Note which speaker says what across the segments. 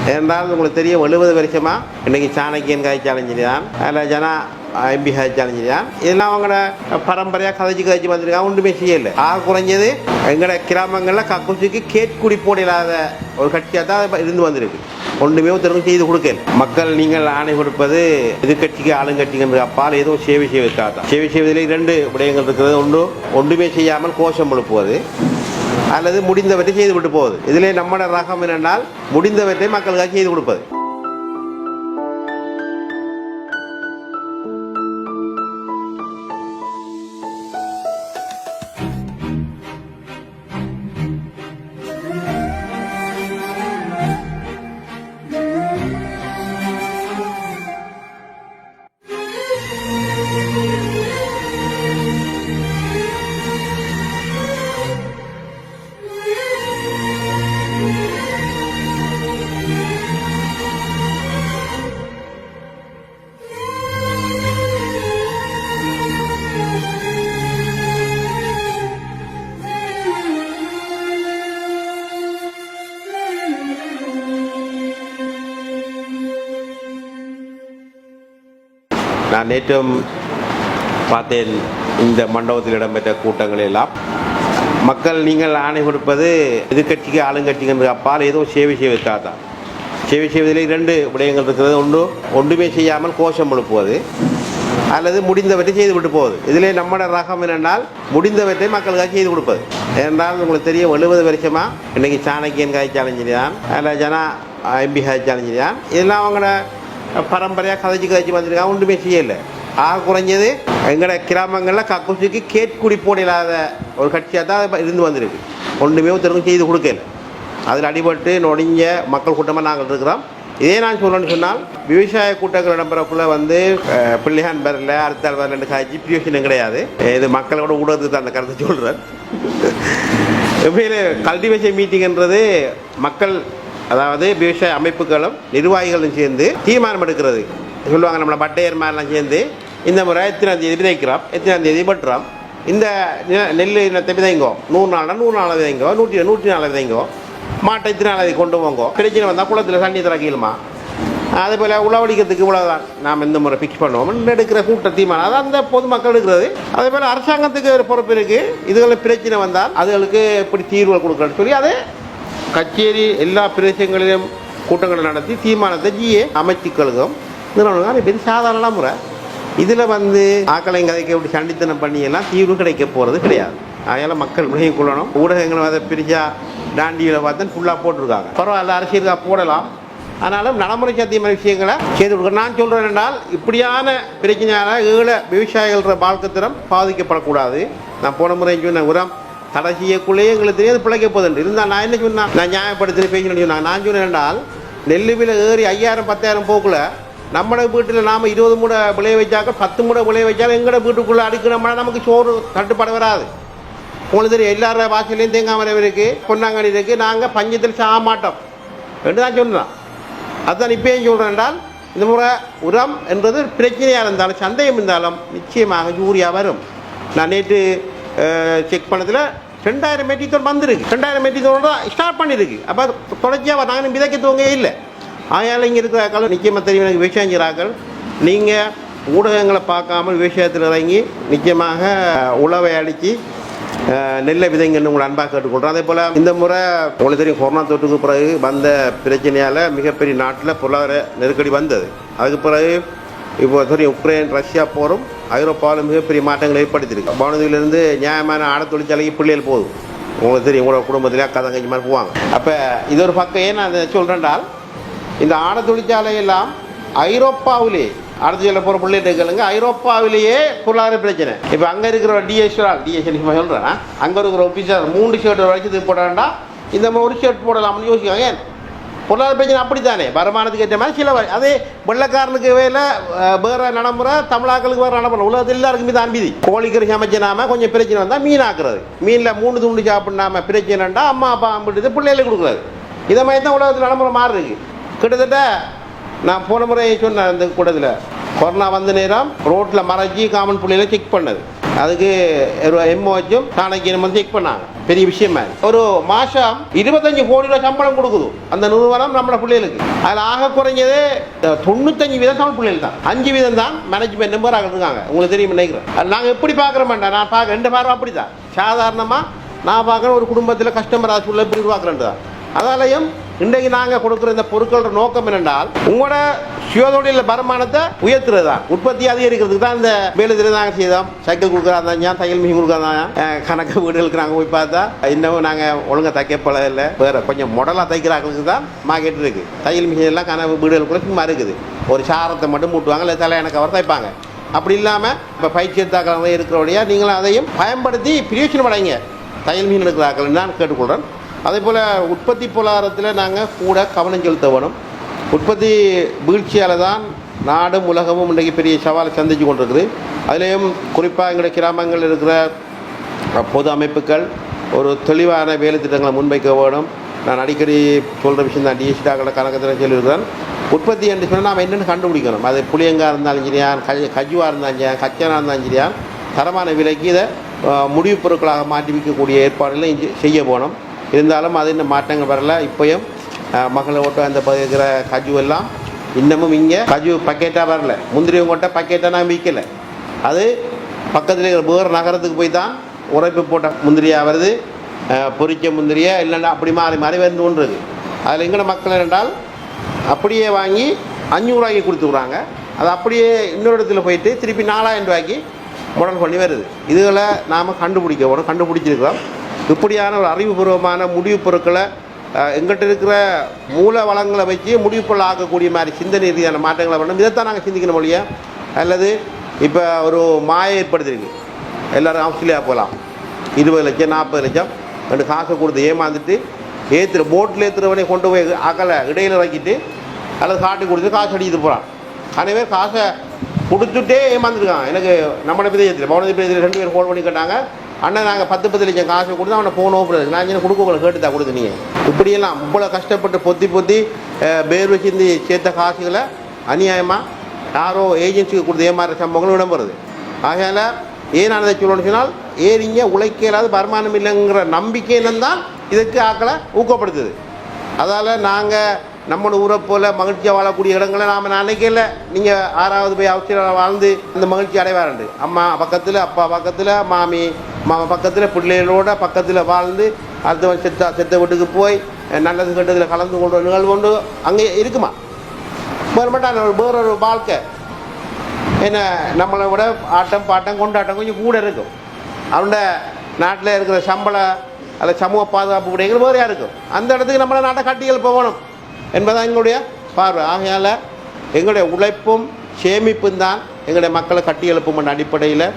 Speaker 1: ஏனென்றால் உங்களுக்கு தெரியும் 70 வருஷமாக இன்றைக்கி சாணக்கியன் காய்ச்சாலும் சரி தான், அதில் ஜனா எம்பி காய்ச்சாலும் சரி தான், இதெல்லாம் அவங்களோட பரம்பரையாக கதைச்சு வந்திருக்காங்க. ஒன்றுமே செய்யலை. ஆக குறைஞ்சது எங்களோட கிராமங்களில் கக்கூசிக்கு கேட்குடி போட இல்லாத ஒரு கட்சியாக தான் இருந்து வந்திருக்கு. ஒன்றுமே ஒருத்தருக்கும் செய்து கொடுக்கல. மக்கள் நீங்கள் ஆணை கொடுப்பது எதிர்கட்சிக்கு ஆளுங்கட்சிக்கு அப்பால் ஏதோ சேவை செய்வதற்காக தான். சேவை செய்வதில் 2 விடயங்கள் இருக்கிறது. ஒன்றுமே செய்யாமல் கோஷம் எழுப்புவது அல்லது முடிந்தவற்றை செய்து விட்டு போகுது. இதிலே நம்மளோட ரகம் என்னென்றால் முடிந்தவற்றை மக்களுக்காக செய்து கொடுப்பது. நான் நேற்றும் பார்த்தேன் இந்த மண்டபத்தில் இடம்பெற்ற கூட்டங்கள் எல்லாம். மக்கள் நீங்கள் ஆணை கொடுப்பது எதிர்கட்சிக்கு ஆளுங்கட்சிக்கு அப்பால் ஏதோ சேவை செய்வதற்காக தான். சேவை செய்வதில் 2 விடயங்கள் இருக்கிறது. ஒன்றுமே செய்யாமல் கோஷம் எழுப்புவது அல்லது முடிந்தவற்றை செய்து விட்டு போகுது. இதிலே நம்மளோட ரகம் என்னென்றால் முடிந்தவற்றை மக்களுக்காக செய்து கொடுப்பது. ஏனென்றால் உங்களுக்கு தெரியும் 70 வருஷமாக இன்றைக்கி சாணக்கியன் காய்ச்சாலும் சரி தான், அதில் ஜனா எம்பி காய்ச்சாலும் சரி தான், இதெல்லாம் அவங்களோட பரம்பரையாக கதைச்சு வந்திருக்காங்க. ஒன்றுமே செய்யலை. ஆக குறைஞ்சது எங்களோட கிராமங்களில் கக்கூசிக்கு கேட்குடி போட இல்லாத ஒரு கட்சியாக தான் இருந்து வந்திருக்கு. ஒன்றுமே ஒருத்தருக்கும் செய்து கொடுக்கல. அதில் அடிபட்டு நொடிஞ்ச மக்கள் கூட்டமாக நாங்கள் இருக்கிறோம். இதே நான் சொல்லணும்னு சொன்னால் விவசாய கூட்டங்கள் இடம்பெறக்குள்ளே பிள்ளையான் வரல அடுத்தால் வரலன்னு காய்ச்சி பிரியோசனம் கிடையாது. இது மக்களோட ஊடகத்துக்கு தான் அந்த கருத்தை சொல்கிறேன். உண்மையில் கல்டிவேஷன் மீட்டிங்ன்றது மக்கள், அதாவது விவசாய அமைப்புகளும் நிர்வாகிகளும் சேர்ந்து தீர்மானம் எடுக்கிறது. சொல்லுவாங்க நம்மளை பட்டையர் மாதிரிலாம் சேர்ந்து இந்த முறை எத்தனாம் தேதி விதைக்கிறோம், எத்தனாம் தேதி பட்டுறோம், இந்த நெல் இனத்தை விதைங்கோ, 100 நாள் 100 நாள் விதைங்கோ, 104 விதைங்கோ, மாட்டை எத்தனை நாள் கொண்டு போங்கோ, பிரச்சனை வந்தால் குளத்தில் தண்ணி தர கீழுமா, அதே போல் உழவடிக்கிறதுக்கு இவ்வளோதான் நாம் இந்த முறை ஃபிக்ஸ் பண்ணுவோம் எடுக்கிற கூட்ட தீர்மானம். அது அந்த பொதுமக்கள் எடுக்கிறது. அதே போல் அரசாங்கத்துக்கு ஒரு பொறுப்பு இருக்குது. இதுகளில் பிரச்சனை வந்தால் அதுகளுக்கு இப்படி தீர்வுகள் கொடுக்கணும்னு சொல்லி அது கச்சேரி எல்லா பிரதேசங்களிலும் கூட்டங்களை நடத்தி தீர்மானத்தை அமைச்சுக்களுக்கும் நிறுவனங்கள் பெரிய சாதாரண முறை. இதில் ஆக்களை கதைக்க இப்படி சண்டித்தனம் பண்ணியெல்லாம் தீர்வு கிடைக்க போகிறது கிடையாது. அதனால் மக்கள் விலகி கொள்ளணும். ஊடகங்களும் அதை பிரிச்சா டாண்டியில் பார்த்தா ஃபுல்லாக போட்டிருக்காங்க. பரவாயில்ல, அரசியலுக்காக போடலாம். ஆனாலும் நடைமுறை சாத்தியமான விஷயங்களை செய்து கொடுக்க நான் சொல்கிறேன் என்றால் இப்படியான பிரச்சனையால் விவசாயிகள வாழ்க்கைத்தரம் பாதிக்கப்படக்கூடாது. நான் போன முறை சொன்ன உரம் தடை செய்யக்குள்ளேயே எங்களுக்கு தெரியாது பிழைக்க போகுதுன்னு இருந்தால் நான் என்ன சொன்னேன், நான் நியாயப்படுத்தி பேசணும்னு சொன்னாங்க. நான் சொன்னேன் என்றால் நெல் விலை ஏறி 5000 10,000 போக்குல நம்மளோட வீட்டில் நாம் 20 மூடை விளைய வச்சாக்க 10 மூடை விளைய வச்சாலும் எங்களோட வீட்டுக்குள்ளே அடுக்கிறோம்னா நமக்கு சோறு தட்டுப்பாடு வராது. உங்களுக்கு தெரியும் எல்லார வாசலையும் தேங்காய் மரம் இருக்குது, பொன்னாங்கண்ணி இருக்குது. நாங்கள் பஞ்சத்தில் சாக மாட்டோம் என்று தான் சொன்னோம். அதுதான் இப்போயும் சொல்கிறேன் என்றால் இந்த முறை உரம் என்றது பிரச்சனையாக இருந்தாலும் சந்தேகம் இருந்தாலும் நிச்சயமாக யூரியா வரும். நான் நேற்று செக் பண்ணதில் 2000 மெட்ரிக் டன் வந்துருக்கு. 2000 மெட்ரிக் டன் தான் ஸ்டார்ட் பண்ணியிருக்கு. அப்போ தொடர்ச்சியாக நாங்கள் விதைக்க துவங்க இல்லை. ஆகையால் இங்கே இருக்கிற நிச்சயமாக தெரியும் எனக்கு விவசாயம் செய்கிறார்கள். நீங்கள் ஊடகங்களை பார்க்காமல் விவசாயத்தில் இறங்கி நிச்சயமாக உழவை அடித்து நெல்லை விதைங்கன்னு உங்களை அன்பாக கேட்டுக்கொள்கிறோம். அதே போல் இந்த முறை உங்களுக்கு தெரியும் கொரோனா தொற்றுக்கு பிறகு வந்த பிரச்சனையால் மிகப்பெரிய நாட்டில் பொருளாதார நெருக்கடி வந்தது. அதுக்கு பிறகு இப்போ தெரியும் உக்ரைன் ரஷ்யா போரும் ஐரோப்பாவில் மிகப்பெரிய மாற்றங்கள் ஏற்படுத்தியிருக்கு. வானதியிலிருந்து நியாயமான ஆட தொழிற்சாலைக்கு பிள்ளைகள் போதும். உங்களுக்கு தெரியும் உங்களோட குடும்பத்திலே அக்கா தங்கச்சி மாதிரி போவாங்க. அப்போ இது ஒரு பக்கம் ஏன் நான் சொல்கிறேன்டால் இந்த ஆட தொழிற்சாலையெல்லாம் ஐரோப்பாவிலே அடுத்த போகிற பிள்ளைகளுங்க ஐரோப்பாவிலேயே பொருளாதார பிரச்சனை. இப்போ அங்கே இருக்கிற டிஎஸ்எல் சொல்கிறேன், அங்கே இருக்கிற ஆஃபீஸர் 3 ஷர்ட் வரைக்கும் போடாண்டா இந்த மாதிரி ஒரு ஷர்ட் போடலாம்னு யோசிக்காங்க. ஏன் பொருளாதார பிரச்சனை அப்படித்தானே, வருமானத்துக்கு ஏற்ற மாதிரி சில அதே வெள்ளைக்காரனுக்கு வேலை வேறு நடைமுறை, தமிழாக்களுக்கு வேறு நடைமுறை. உலகத்தில் எல்லாருக்குமே தான் அன்பிதி. கோழிக்கறி சமைச்சினாம கொஞ்சம் பிரச்சனை வந்தால் மீன் ஆக்குறது, மீனில் 3 துண்டு சாப்பிட்னாம பிரச்சனைண்டா அம்மா அப்பா அம்பிட்டு பிள்ளைகளுக்கு கொடுக்குறது. இதை மாதிரி தான் உலகத்தில் நடைமுறை மாறி இருக்கு. கிட்டத்தட்ட நான் போன முறை சொன்னேன் அந்த கூட்டத்தில் கொரோனா வந்த நேரம் ரோட்டில் மறைச்சி காமன் புள்ளையில செக் பண்ணது. அதுக்கு எம்ஓஹும் சாணக்கியம் செக் பண்ணாங்க. பெரிய விஷயமா ஒரு மாதம் 25 கோடி ரூபாய் சம்பளம் கொடுக்குது அந்த நிறுவனம் நம்மளோட பிள்ளைகளுக்கு. அதில் ஆக குறைஞ்சது 95% தமிழ் பிள்ளைகள் தான், 5% தான் மேனேஜ்மெண்ட் மெம்பராக இருக்காங்க. உங்களுக்கு தெரியும் நினைக்கிறேன். நாங்கள் எப்படி பார்க்குறோம்டா, நான் பார்க்க 2 பேரும் அப்படி தான். சாதாரணமாக நான் பார்க்குற ஒரு குடும்பத்தில் கஸ்டமர் சூழல் எப்படி உருவாக்குறேன் தான். அதாலையும் இன்றைக்கு நாங்கள் கொடுக்குற இந்த பொருட்களோட நோக்கம் என்னென்றால் உங்களோட சுயதொழில் வருமானத்தை உயர்த்துறது தான், உற்பத்தி அதிகரிக்கிறதுக்கு தான் இந்த வேலையில் நாங்கள் செய்தோம். சைக்கிள் கொடுக்குறாங்க, தையல் மிஷின் கொடுக்குறாங்க, கணக்கு வீடுகளுக்கு நாங்கள் போய் பார்த்தா இன்னமும் நாங்கள் ஒழுங்காக தைக்கப்பட இல்லை, வேறு கொஞ்சம் மாடலாக தைக்கிறாங்களுக்கு தான் மார்க்கெட் இருக்குது. தையல் மிஷின் எல்லாம் கணக்கு வீடுகளுக்குள்ள சும்மா இருக்குது. ஒரு சாரத்தை மட்டும் மூட்டுவாங்க, இல்லை தலையான கவர் தைப்பாங்க. அப்படி இல்லாமல் இப்போ பயிற்சி எடுத்தாக்கள் இருக்கிறபடியா நீங்களும் அதையும் பயன்படுத்தி பிரயோஜனம் அடைங்க. தையல் மிஷின் எடுக்கிறார்கள் நான் கேட்டுக்கொள்கிறேன். அதே போல் உற்பத்தி பொருளாதாரத்தில் நாங்கள் கூட கவனம் செலுத்த வேணும். உற்பத்தி வீழ்ச்சியால் தான் நாடும் உலகமும் இன்றைக்கு பெரிய சவாலை சந்தித்து கொண்டிருக்குது. அதுலேயும் குறிப்பாக எங்களுடைய கிராமங்களில் இருக்கிற பொது அமைப்புகள் ஒரு தெளிவான வேலை திட்டங்களை முன்வைக்க வேணும். நான் அடிக்கடி சொல்கிற விஷயம் தான், டிஎஸ்டாக்கள கணக்கத்தில் சொல்லியிருக்கிறேன். உற்பத்தி என்று சொன்னால் நாம் என்னென்னு கண்டுபிடிக்கணும். அது புளியங்காக இருந்தாலும் சரியா, கஜுவாக இருந்தாலும் சரியா, கச்சனாக இருந்தாலும் சரியா, தரமான விலைக்கு இதை முடிவுப் பொருட்களாக மாற்றி விற்கக்கூடிய ஏற்பாடுகளை செய்ய போகணும். இருந்தாலும் அது இன்னும் மாற்றங்கள் வரல. இப்போயும் மகளை ஓட்ட அந்த இருக்கிற கஜு எல்லாம் இன்னமும் இங்கே கஜு பக்கெட்டாக வரல. முந்திரி கொட்ட பக்கெட்டாக நான் விற்கலை. அது பக்கத்தில் இருக்கிற வேறு நகரத்துக்கு போய் தான் உரைப்பு போட்ட முந்திரியாக வருது, பொரிச்ச முந்திரியா இல்லைன்னா அப்படி மாறி மாறி வந்து ஒன்று இருக்குது. அதில் எங்கட மக்கள் என்றால் அப்படியே வாங்கி 500 ரூபாய்க்கு கொடுத்துக்குறாங்க. அது அப்படியே இன்னொரு இடத்துல போயிட்டு திருப்பி 4000 ரூபாய்க்கு மாடல் பண்ணி வருது. இதுகளை நாம் கண்டுபிடிச்சிருக்கிறோம். இப்படியான ஒரு அறிவுபூர்வமான முடிவுப் பொருட்களை எங்கிட்ட இருக்கிற மூல வளங்களை வச்சு முடிவுப் பொருள் ஆக்கக்கூடிய மாதிரி சிந்தனை ரீதியான மாற்றங்களை பண்ணணும். இதைத்தான் நாங்கள் சிந்திக்கணும் மொழியா. அல்லது இப்போ ஒரு மாயை ஏற்படுத்திருக்கு, எல்லோரும் ஆஸ்திரேலியா போகலாம், 20 லட்சம் 40 லட்சம் ரெண்டு காசை கொடுத்து ஏமாந்துட்டு போட்டில் ஏற்றுறவனே கொண்டு போய் அகலை இடையில் இறக்கிட்டு அல்லது காட்டி கொடுத்து காசு அடிக்கிட்டு போகிறான். அனைவே காசை கொடுத்துட்டே ஏமாந்துருக்கான். எனக்கு நம்மளோட பிரதேசத்தில் பவனதி பிரதேசத்தில் 2 பேர் ஃபோன் பண்ணி கேட்டாங்க, அண்ணன் நாங்கள் 10 லட்சம் காசை கொடுத்து அவனை ஃபோன் ஓப்புறது, நான் என்ன கொடுக்க கேட்டு தான் கொடுத்து நீங்கள் இப்படியெல்லாம் இவ்வளோ கஷ்டப்பட்டு பொத்தி பேர் வச்சிருந்து சேர்த்த காசுகளை அநியாயமாக யாரோ ஏஜென்சிக்கு கொடுத்து ஏமாற சம்பவங்களும் இடம்பெறுது. ஆகையால் ஏன் நான் அதை சொல்லணும்னு சொன்னால் ஏறிங்க உழைக்க இல்லாத வருமானம் இல்லைங்கிற நம்பிக்கையிலும் தான் இதுக்கு ஆக்களை ஊக்கப்படுத்துது. அதால் நாங்கள் நம்மளோட ஊரை போல் மகிழ்ச்சியாக வாழக்கூடிய இடங்களை நாம் நினைக்கல. நீங்கள் 6வது போய் அவசியம் வாழ்ந்து அந்த மகிழ்ச்சி அடைவாருண்டு. அம்மா பக்கத்தில், அப்பா பக்கத்தில், மாமா பக்கத்தில், பிள்ளைகளோட பக்கத்தில் வாழ்ந்து அடுத்தவன் செத்த வீட்டுக்கு போய் நல்லது கெட்டதில் கலந்து கொண்டு நிகழ்வு கொண்டு அங்கே இருக்குமா? வேறொரு வாழ்க்கை என்ன நம்மளை விட ஆட்டம் பாட்டம் கொண்டாட்டம் கொஞ்சம் கூட இருக்கும். அவனோட நாட்டில் இருக்கிற சம்பளம் அல்ல சமூக பாதுகாப்பு கூடைகள் வேறையாக இருக்கும். அந்த இடத்துக்கு நம்மளை நாட்டை கட்டிகள் போகணும் என்பதான் எங்களுடைய பார்வை. ஆகையால் எங்களுடைய உழைப்பும் சேமிப்பும் தான் எங்களுடைய மக்களை கட்டி எழுப்பும் அடிப்படையில்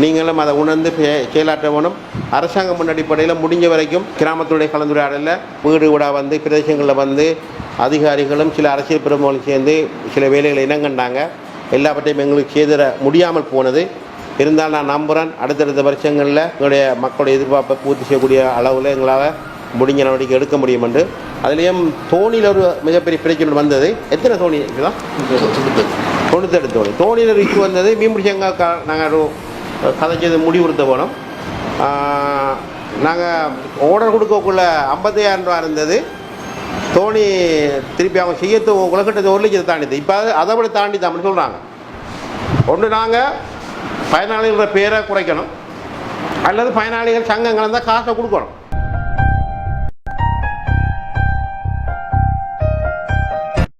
Speaker 1: நீங்களும் அதை உணர்ந்து செயலாற்ற வேணும். அரசாங்கம் அடிப்படையில் முடிஞ்ச வரைக்கும் கிராமத்துடைய கலந்துரையாடலில் வீடு வீடாக வந்து பிரதேசங்களில் வந்து அதிகாரிகளும் சில அரசியல் பிரமுகர்களும் சேர்ந்து சில வேலைகளை இனங்கண்டாங்க. எல்லாவற்றையும் எங்களுக்கு செய்திட முடியாமல் போனது. இருந்தால் நான் நம்புகிறேன் அடுத்தடுத்த வருஷங்களில் எங்களுடைய மக்களுடைய எதிர்பார்ப்பை பூர்த்தி செய்யக்கூடிய அளவில் எங்களால் முடிஞ்ச நடவடிக்கை எடுக்க முடியும் என்று. அதுலேயும் தோணியில் ஒரு மிகப்பெரிய பிரச்சனை வந்தது. எத்தனை தோணி இருக்குதான்? 98 தோணி. தோணியில் இஷ்யூ வந்தது. மீன்பிடிச்சங்க நாங்கள் கதைச்சது முடிவுறுத்த போனோம். நாங்கள் ஆர்டர் கொடுக்கக்குள்ள 55,000 ரூபா இருந்தது. தோணி திருப்பி அவங்க செய்யத்து உலகட்டது 1 லட்சத்தை தாண்டிது. இப்போ அதை விட தாண்டி தான் சொல்கிறாங்க. ஒன்று நாங்கள் பயனாளிகளோட பேரை குறைக்கணும், அல்லது பயனாளிகள் சங்கங்கள் இருந்தால் காசை கொடுக்கணும்.